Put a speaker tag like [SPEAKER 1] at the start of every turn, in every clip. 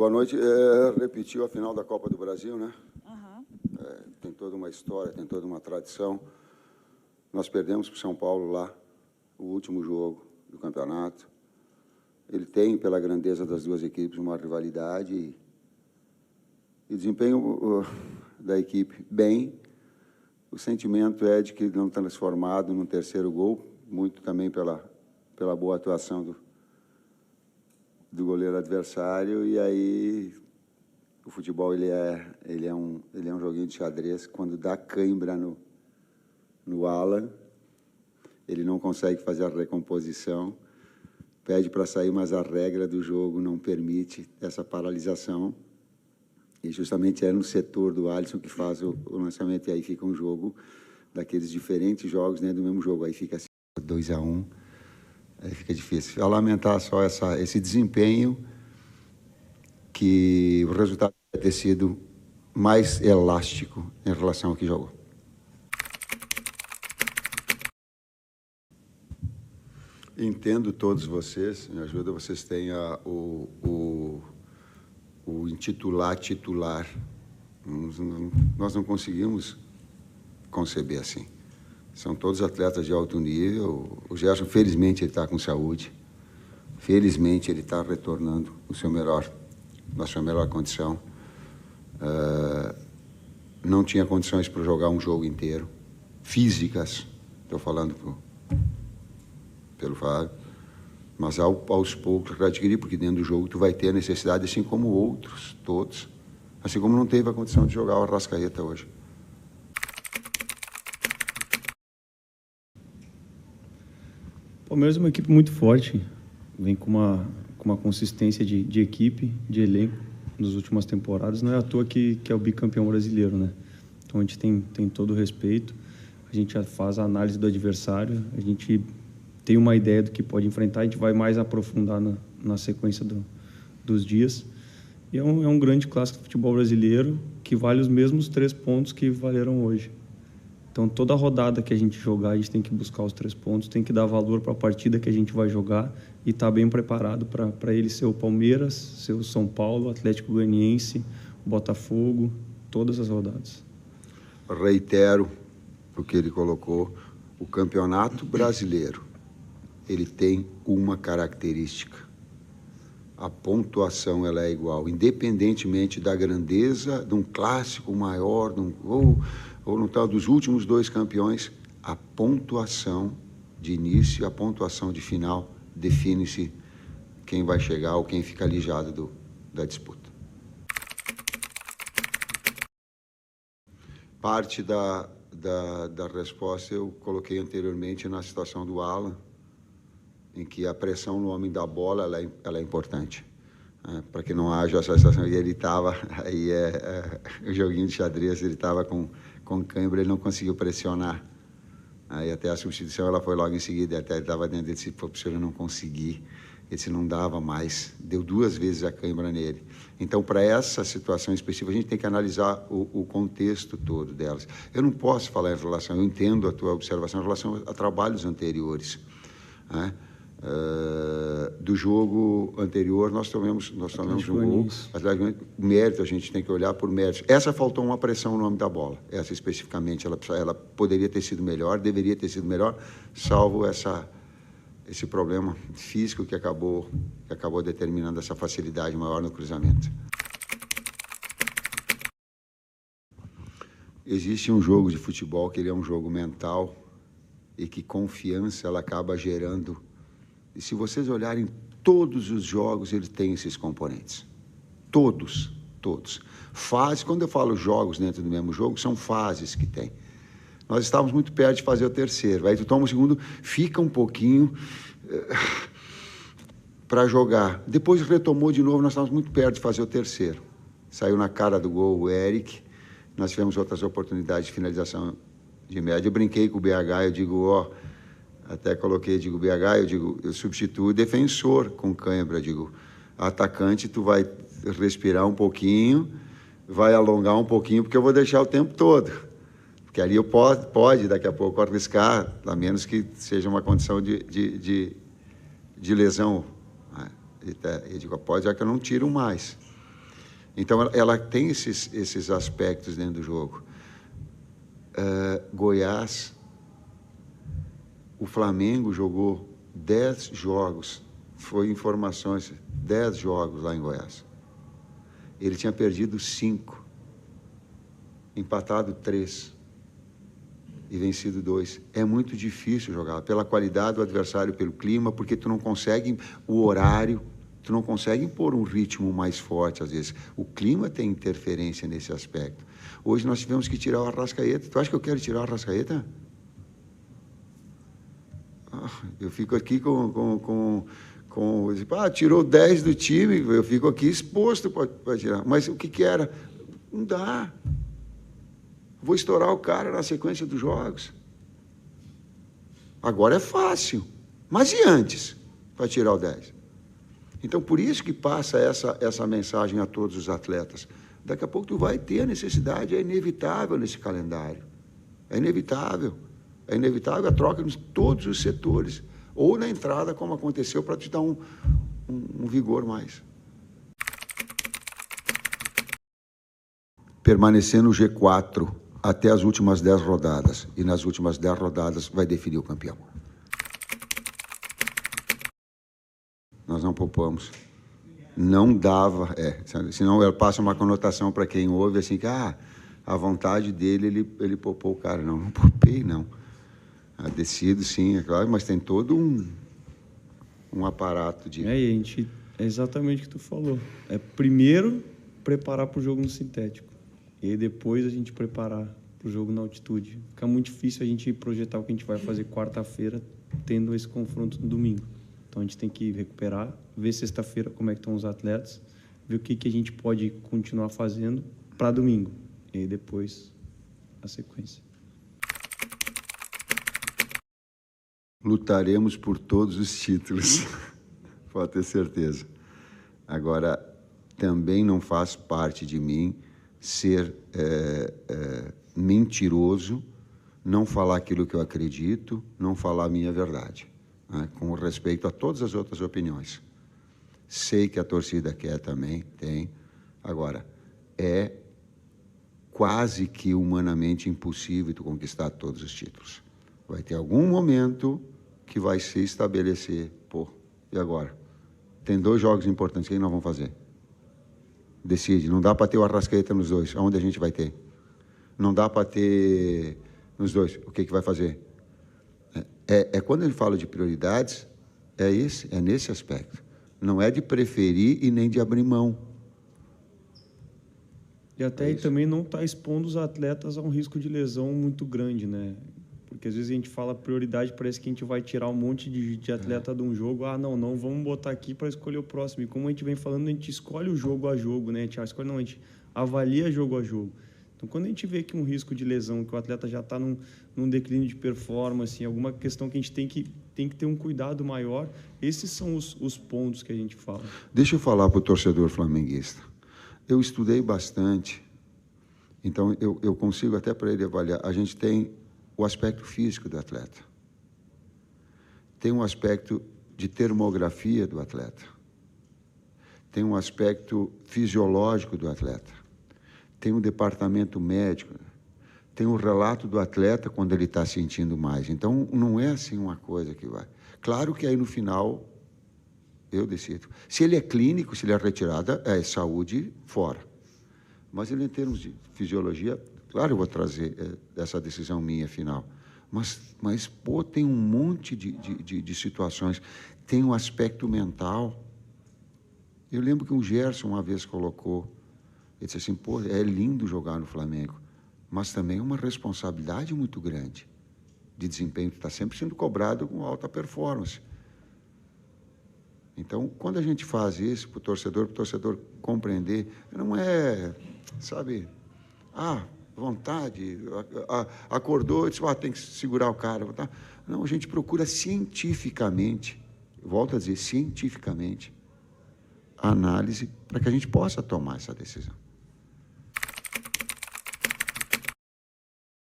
[SPEAKER 1] Boa noite. Repetiu a final da Copa do Brasil, né?
[SPEAKER 2] Uhum.
[SPEAKER 1] Tem toda uma história, tem toda uma tradição. Nós perdemos para o São Paulo lá, o último jogo do campeonato. Ele tem, pela grandeza das duas equipes, uma rivalidade e desempenho da equipe bem. O sentimento é de que não transformado num terceiro gol, muito também pela boa atuação do goleiro adversário. E aí o futebol ele é um joguinho de xadrez. Quando dá cãibra no Alan, ele não consegue fazer a recomposição, pede para sair, mas a regra do jogo não permite essa paralisação. E justamente é no setor do Alisson que faz o lançamento, e aí fica um jogo daqueles diferentes jogos dentro do mesmo jogo. Aí fica assim, 2-1, aí fica difícil. A lamentar só esse desempenho, que o resultado deve ter sido mais elástico em relação ao que jogou. Entendo todos vocês, me ajuda, vocês têm o intitular titular. Nós não conseguimos conceber assim. São todos atletas de alto nível. O Gerson, felizmente, ele está com saúde. Felizmente, ele está retornando na sua melhor condição. Não tinha condições para jogar um jogo inteiro. Físicas, estou falando pelo Fábio. Mas aos poucos para adquirir, porque dentro do jogo tu vai ter a necessidade, assim como outros, todos. Assim como não teve a condição de jogar o Arrascaeta hoje.
[SPEAKER 3] O Palmeiras é uma equipe muito forte, vem com uma consistência de equipe, de elenco nas últimas temporadas. Não é à toa que é o bicampeão brasileiro, né? Então a gente tem todo o respeito, a gente já faz a análise do adversário, a gente tem uma ideia do que pode enfrentar, a gente vai mais aprofundar na sequência dos dias. E é um grande clássico do futebol brasileiro que vale os mesmos 3 pontos que valeram hoje. Então, toda rodada que a gente jogar, a gente tem que buscar os 3 pontos, tem que dar valor para a partida que a gente vai jogar e estar bem preparado para ele ser o Palmeiras, ser o São Paulo, o Atlético Goianiense, o Botafogo, todas as rodadas.
[SPEAKER 1] Reitero o que ele colocou, o Campeonato Brasileiro, ele tem uma característica. A pontuação ela é igual, independentemente da grandeza de um clássico maior, ou no tal dos últimos 2 campeões, a pontuação de início e a pontuação de final define-se quem vai chegar ou quem fica alijado da disputa. Parte da resposta eu coloquei anteriormente na situação do Alan, em que a pressão no homem da bola ela é importante, para que não haja essa situação. E ele estava, aí o joguinho de xadrez, ele estava com cãibra, ele não conseguiu pressionar. Aí até a substituição ela foi logo em seguida, até ele estava dentro, ele disse, pô, professor, eu não consegui, ele disse, não dava mais, deu 2 vezes a cãibra nele. Então, para essa situação específica, a gente tem que analisar o contexto todo delas. Eu não posso falar em relação, eu entendo a tua observação em relação a trabalhos anteriores, né? Do jogo anterior, nós tomamos um gol. O mérito, a gente tem que olhar por méritos. Essa faltou uma pressão no nome da bola. Essa especificamente, ela poderia ter sido melhor, deveria ter sido melhor, salvo esse problema físico que acabou determinando essa facilidade maior no cruzamento. Existe um jogo de futebol que ele é um jogo mental e que confiança ela acaba gerando. E se vocês olharem todos os jogos, ele tem esses componentes. Todos. Fases, quando eu falo jogos dentro do mesmo jogo, são fases que tem. Nós estávamos muito perto de fazer o terceiro. Aí tu toma o segundo, fica um pouquinho para jogar. Depois retomou de novo, nós estávamos muito perto de fazer o terceiro. Saiu na cara do gol o Eric. Nós tivemos outras oportunidades de finalização de média. Eu brinquei com o BH, eu digo, até coloquei, BH, eu substituo o defensor com cãibra, atacante, tu vai respirar um pouquinho, vai alongar um pouquinho, porque eu vou deixar o tempo todo. Porque ali eu pode daqui a pouco arriscar, a menos que seja uma condição de lesão. Eu digo, pode, já que eu não tiro mais. Então, ela tem esses aspectos dentro do jogo. Goiás, o Flamengo jogou 10 jogos, foi informações, 10 jogos lá em Goiás. Ele tinha perdido 5, empatado 3 e vencido 2. É muito difícil jogar, pela qualidade do adversário, pelo clima, porque tu não consegue o horário, tu não consegue impor um ritmo mais forte, às vezes. O clima tem interferência nesse aspecto. Hoje nós tivemos que tirar o Arrascaeta. Tu acha que eu quero tirar o Arrascaeta? Eu fico aqui tirou 10 do time, eu fico aqui exposto para tirar. Mas o que era? Não dá. Vou estourar o cara na sequência dos jogos. Agora é fácil. Mas e antes, para tirar o 10? Então, por isso que passa essa mensagem a todos os atletas. Daqui a pouco tu vai ter a necessidade, é inevitável nesse calendário. É inevitável. É inevitável a troca em todos os setores. Ou na entrada, como aconteceu, para te dar um vigor mais. Permanecer no G4 até as últimas 10 rodadas. E nas últimas 10 rodadas vai definir o campeão. Nós não poupamos. Não dava, senão ela passa uma conotação para quem ouve assim que a vontade dele, ele poupou o cara. Não poupei, não. Decido, sim, é claro, mas tem todo um aparato de...
[SPEAKER 3] É exatamente o que tu falou. É primeiro preparar para o jogo no sintético. E aí depois a gente preparar para o jogo na altitude. Fica muito difícil a gente projetar o que a gente vai fazer quarta-feira tendo esse confronto no domingo. Então a gente tem que recuperar, ver sexta-feira como é que estão os atletas, ver o que a gente pode continuar fazendo para domingo. E aí depois a sequência.
[SPEAKER 1] Lutaremos por todos os títulos, pode ter certeza. Agora, também não faz parte de mim ser mentiroso, não falar aquilo que eu acredito, não falar a minha verdade, né? Com respeito a todas as outras opiniões. Sei que a torcida quer também, tem. Agora, é quase que humanamente impossível tu conquistar todos os títulos. Vai ter algum momento que vai se estabelecer, e agora? Tem 2 jogos importantes, o que nós vamos fazer? Decide, não dá para ter o Arrascaeta nos 2, aonde a gente vai ter? Não dá para ter nos 2, o que vai fazer? Quando ele fala de prioridades, é nesse aspecto. Não é de preferir e nem de abrir mão.
[SPEAKER 3] E até aí também não está expondo os atletas a um risco de lesão muito grande, né? Porque às vezes a gente fala prioridade, parece que a gente vai tirar um monte de atleta de um jogo. Não, vamos botar aqui para escolher o próximo. E como a gente vem falando, a gente escolhe o jogo a jogo, né? A gente avalia jogo a jogo. Então, quando a gente vê que um risco de lesão, que o atleta já está num declínio de performance, alguma questão que a gente tem que ter um cuidado maior, esses são os pontos que a gente fala.
[SPEAKER 1] Deixa eu falar para o torcedor flamenguista. Eu estudei bastante, então eu consigo até para ele avaliar. A gente tem o aspecto físico do atleta. Tem um aspecto de termografia do atleta. Tem um aspecto fisiológico do atleta. Tem um departamento médico. Tem o relato do atleta quando ele está sentindo mais. Então, não é assim uma coisa que vai. Claro que aí no final eu decido. Se ele é clínico, se ele é retirada, é saúde fora. Mas ele, em termos de fisiologia, claro, eu vou trazer essa decisão minha final. Mas tem um monte de situações. Tem um aspecto mental. Eu lembro que um Gerson uma vez colocou, ele disse assim, é lindo jogar no Flamengo, mas também é uma responsabilidade muito grande de desempenho que está sempre sendo cobrado com alta performance. Então, quando a gente faz isso para o torcedor compreender, não é, sabe, vontade, acordou e disse, tem que segurar o cara. Não, a gente procura cientificamente, volto a dizer, cientificamente, a análise para que a gente possa tomar essa decisão.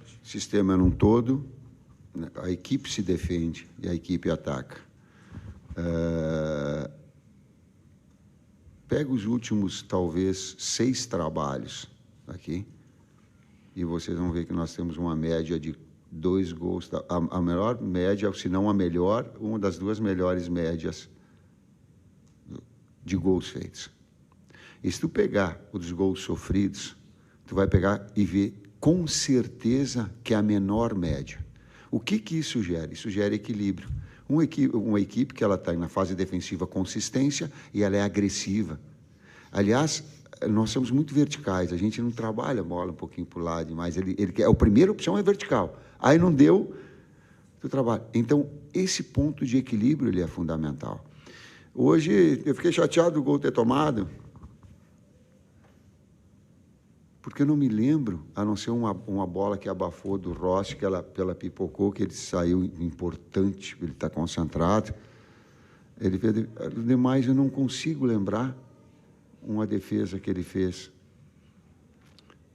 [SPEAKER 1] O sistema num todo, a equipe se defende e a equipe ataca. pega os últimos, talvez, 6 trabalhos aqui, e vocês vão ver que nós temos uma média de 2 gols, a melhor média, se não a melhor, uma das 2 melhores médias de gols feitos. E se tu pegar os gols sofridos, tu vai pegar e ver com certeza que é a menor média. O que isso gera? Isso gera equilíbrio. Uma equipe que ela está na fase defensiva consistência e ela é agressiva. Aliás, nós somos muito verticais, a gente não trabalha a bola um pouquinho para o lado, mas a primeira opção é vertical. Aí não deu, tu trabalha. Então, esse ponto de equilíbrio ele é fundamental. Hoje, eu fiquei chateado do gol ter tomado, porque eu não me lembro, a não ser uma bola que abafou do Rossi, que ela pipocou, que ele saiu importante, ele está concentrado. Ele fez, demais eu não consigo lembrar uma defesa que ele fez.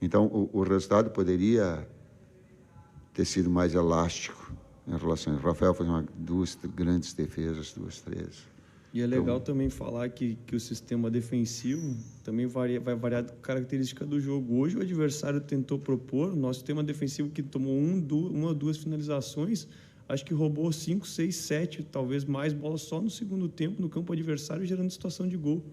[SPEAKER 1] Então, o resultado poderia ter sido mais elástico em relação. O Rafael fez 2 grandes defesas, 2, 3.
[SPEAKER 3] E é legal também falar que o sistema defensivo também vai variar da característica do jogo. Hoje o adversário tentou propor, o nosso sistema defensivo que tomou uma ou 2 finalizações, acho que roubou 5, 6, 7, talvez mais bolas só no segundo tempo no campo adversário, gerando situação de gol.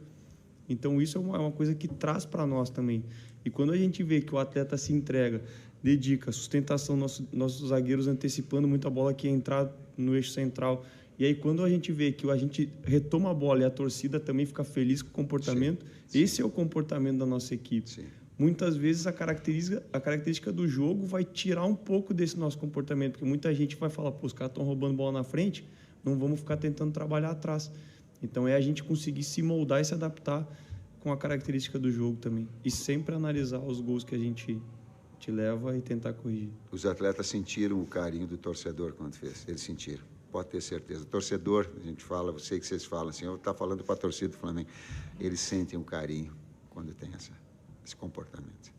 [SPEAKER 3] Então isso é uma coisa que traz para nós também. E quando a gente vê que o atleta se entrega, dedica, sustentação, nossos zagueiros antecipando muito a bola que ia entrar no eixo central. E aí, quando a gente vê que a gente retoma a bola e a torcida também fica feliz com o comportamento, sim. Esse é o comportamento da nossa equipe. Sim. Muitas vezes a característica do jogo vai tirar um pouco desse nosso comportamento, porque muita gente vai falar, pô, os caras estão roubando bola na frente, não vamos ficar tentando trabalhar atrás. Então, é a gente conseguir se moldar e se adaptar com a característica do jogo também. E sempre analisar os gols que a gente te leva e tentar corrigir.
[SPEAKER 1] Os atletas sentiram o carinho do torcedor quando fez, eles sentiram. Pode ter certeza. O torcedor, a gente fala, eu sei que vocês falam assim, eu estou falando para a torcida do Flamengo, eles sentem um carinho quando tem esse comportamento.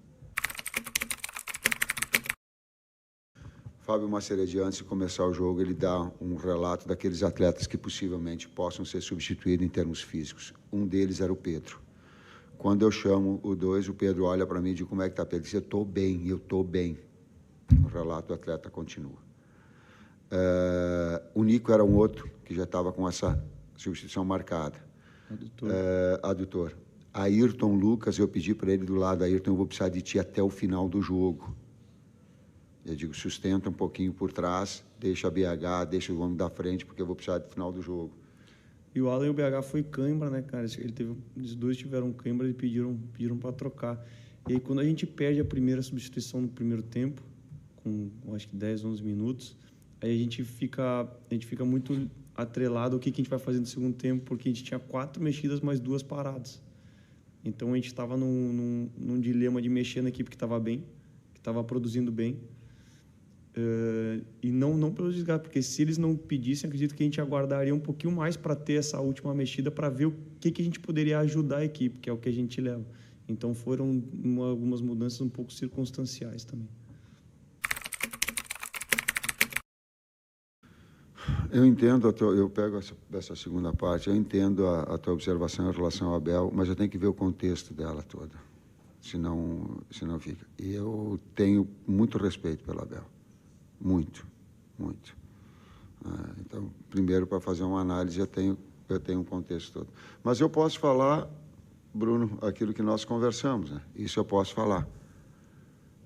[SPEAKER 1] Fábio Maceredi, antes de começar o jogo, ele dá um relato daqueles atletas que possivelmente possam ser substituídos em termos físicos. Um deles era o Pedro. Quando eu chamo o 2, o Pedro olha para mim e diz, como é que está, Pedro? Ele diz, eu estou bem. O relato do atleta continua. O Nico era um outro que já estava com essa substituição marcada. Adutor. Ayrton Lucas, eu pedi para ele do lado, Ayrton, eu vou precisar de ti até o final do jogo. Eu digo, sustenta um pouquinho por trás, deixa a BH, deixa o homem da frente, porque eu vou precisar do final do jogo.
[SPEAKER 3] E o Alan e o BH foi cãibra, né, cara? Os 2 tiveram cãibra e pediram para trocar. E aí, quando a gente perde a primeira substituição no primeiro tempo, com acho que 10, 11 minutos, aí a gente fica muito atrelado ao que a gente vai fazer no segundo tempo, porque a gente tinha 4 mexidas mais 2 paradas. Então a gente estava num dilema de mexer na equipe que estava bem, que estava produzindo bem, e não pelo desgaste, porque se eles não pedissem, acredito que a gente aguardaria um pouquinho mais para ter essa última mexida, para ver o que a gente poderia ajudar a equipe, que é o que a gente leva. Então foram algumas mudanças um pouco circunstanciais também.
[SPEAKER 1] Eu entendo, eu pego essa segunda parte, eu entendo a tua observação em relação ao Abel, mas eu tenho que ver o contexto dela toda, senão fica. E eu tenho muito respeito pelo Abel, muito. Então, primeiro, para fazer uma análise, eu tenho um contexto todo. Mas eu posso falar, Bruno, aquilo que nós conversamos, né? Isso eu posso falar,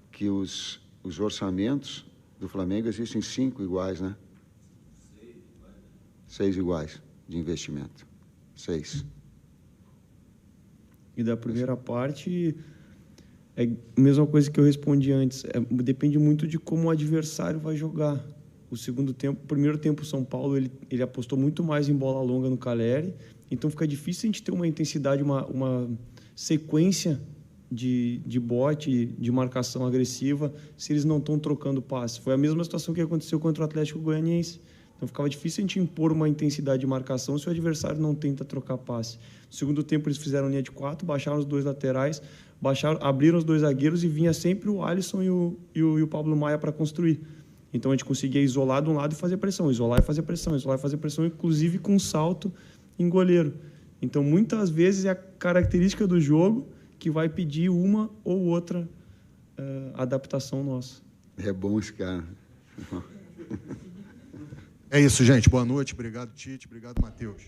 [SPEAKER 1] que os orçamentos do Flamengo existem 5 iguais, né? 6 iguais de investimento. 6.
[SPEAKER 3] E da primeira parte, é a mesma coisa que eu respondi antes. Depende muito de como o adversário vai jogar. O primeiro tempo, o São Paulo, ele apostou muito mais em bola longa no Calleri. Então, fica difícil a gente ter uma intensidade, uma sequência de bote, de marcação agressiva, se eles não estão trocando passe. Foi a mesma situação que aconteceu contra o Atlético Goianiense. Então, ficava difícil a gente impor uma intensidade de marcação se o adversário não tenta trocar passe. No segundo tempo, eles fizeram linha de 4, baixaram os 2 laterais, abriram os 2 zagueiros e vinha sempre o Alisson e o Pablo Maia para construir. Então, a gente conseguia isolar de um lado e fazer pressão, isolar e fazer pressão, inclusive com salto em goleiro. Então, muitas vezes é a característica do jogo que vai pedir uma ou outra adaptação nossa.
[SPEAKER 1] É bom esse cara.
[SPEAKER 2] É isso, gente. Boa noite. Obrigado, Tite. Obrigado, Matheus.